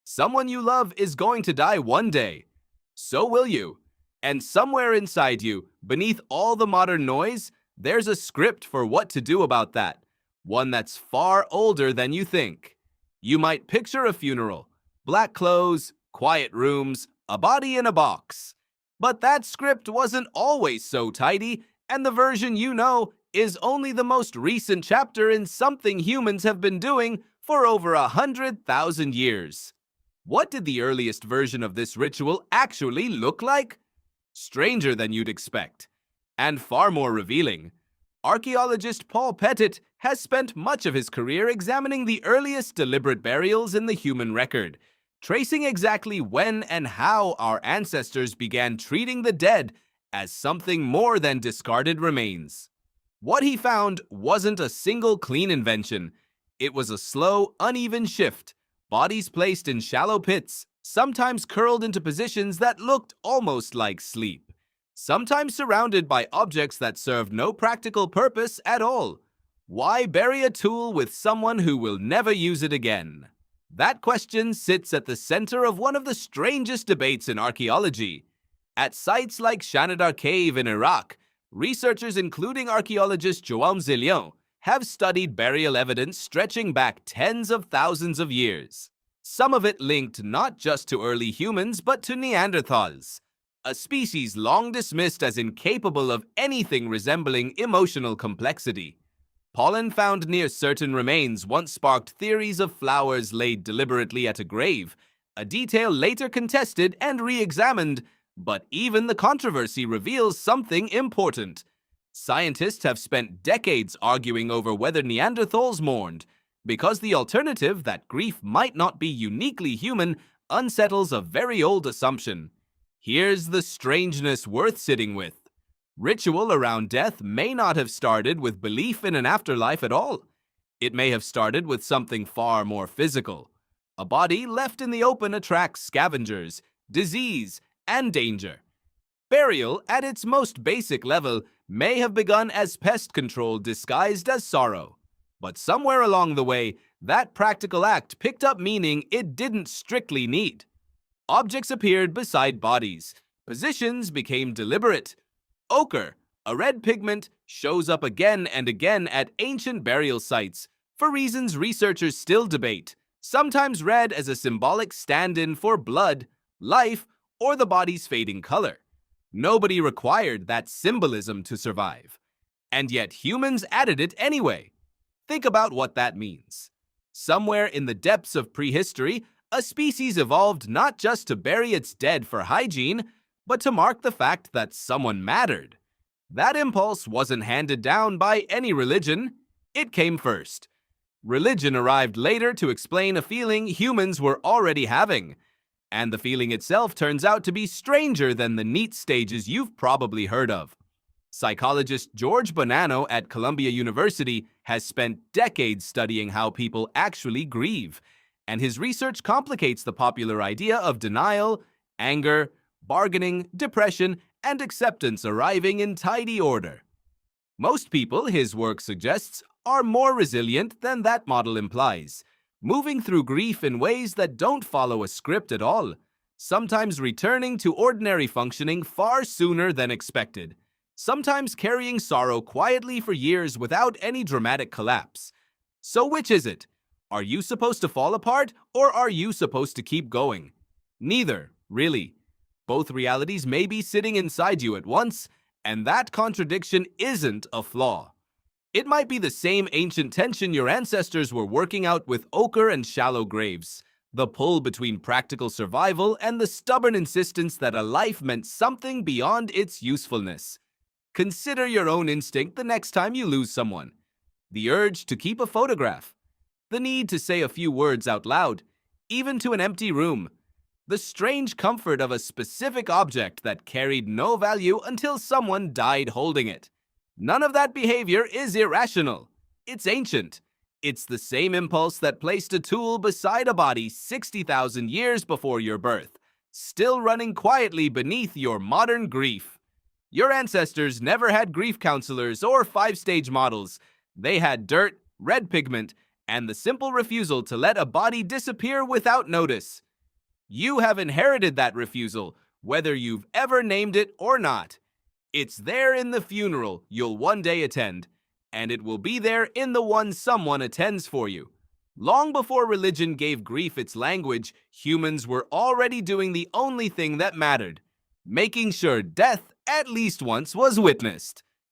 Someone you love is going to die one day. So will you. And somewhere inside you, beneath all the modern noise, there's a script for what to do about that. One that's far older than you think. You might picture a funeral. Black clothes, quiet rooms, a body in a box. But that script wasn't always so tidy, and the version you know is only the most recent chapter in something humans have been doing for over 100,000 years. What did the earliest version of this ritual actually look like? Stranger than you'd expect, and far more revealing. Archaeologist Paul Pettit has spent much of his career examining the earliest deliberate burials in the human record, tracing exactly when and how our ancestors began treating the dead as something more than discarded remains. What he found wasn't a single clean invention. It was a slow, uneven shift. Bodies placed in shallow pits, sometimes curled into positions that looked almost like sleep, sometimes surrounded by objects that served no practical purpose at all. Why bury a tool with someone who will never use it again? That question sits at the center of one of the strangest debates in archaeology. At sites like Shanidar Cave in Iraq, researchers including archaeologist João Zilhão have studied burial evidence stretching back tens of thousands of years. Some of it linked not just to early humans, but to Neanderthals, a species long dismissed as incapable of anything resembling emotional complexity. Pollen found near certain remains once sparked theories of flowers laid deliberately at a grave, a detail later contested and re-examined, but even the controversy reveals something important. Scientists have spent decades arguing over whether Neanderthals mourned, because the alternative, that grief might not be uniquely human, unsettles a very old assumption. Here's the strangeness worth sitting with. Ritual around death may not have started with belief in an afterlife at all. It may have started with something far more physical. A body left in the open attracts scavengers, disease, and danger. Burial, at its most basic level, may have begun as pest control disguised as sorrow. But somewhere along the way, that practical act picked up meaning it didn't strictly need. Objects appeared beside bodies. Positions became deliberate. Ochre, a red pigment, shows up again and again at ancient burial sites, for reasons researchers still debate, sometimes read as a symbolic stand-in for blood, life, or the body's fading color. Nobody required that symbolism to survive. And yet humans added it anyway. Think about what that means. Somewhere in the depths of prehistory, a species evolved not just to bury its dead for hygiene, but to mark the fact that someone mattered. That impulse wasn't handed down by any religion. It came first. Religion arrived later to explain a feeling humans were already having. And the feeling itself turns out to be stranger than the neat stages you've probably heard of. Psychologist George Bonanno at Columbia University has spent decades studying how people actually grieve, and his research complicates the popular idea of denial, anger, bargaining, depression, and acceptance arriving in tidy order. Most people, his work suggests, are more resilient than that model implies, moving through grief in ways that don't follow a script at all, sometimes returning to ordinary functioning far sooner than expected, sometimes carrying sorrow quietly for years without any dramatic collapse. So which is it? Are you supposed to fall apart, or are you supposed to keep going? Neither, really. Both realities may be sitting inside you at once, and that contradiction isn't a flaw. It might be the same ancient tension your ancestors were working out with ochre and shallow graves, the pull between practical survival and the stubborn insistence that a life meant something beyond its usefulness. Consider your own instinct the next time you lose someone. The urge to keep a photograph. The need to say a few words out loud, even to an empty room. The strange comfort of a specific object that carried no value until someone died holding it. None of that behavior is irrational. It's ancient. It's the same impulse that placed a tool beside a body 60,000 years before your birth, still running quietly beneath your modern grief. Your ancestors never had grief counselors or 5-stage models. They had dirt, red pigment, and the simple refusal to let a body disappear without notice. You have inherited that refusal, whether you've ever named it or not. It's there in the funeral you'll one day attend, and it will be there in the one someone attends for you. Long before religion gave grief its language, humans were already doing the only thing that mattered, making sure death at least once was witnessed.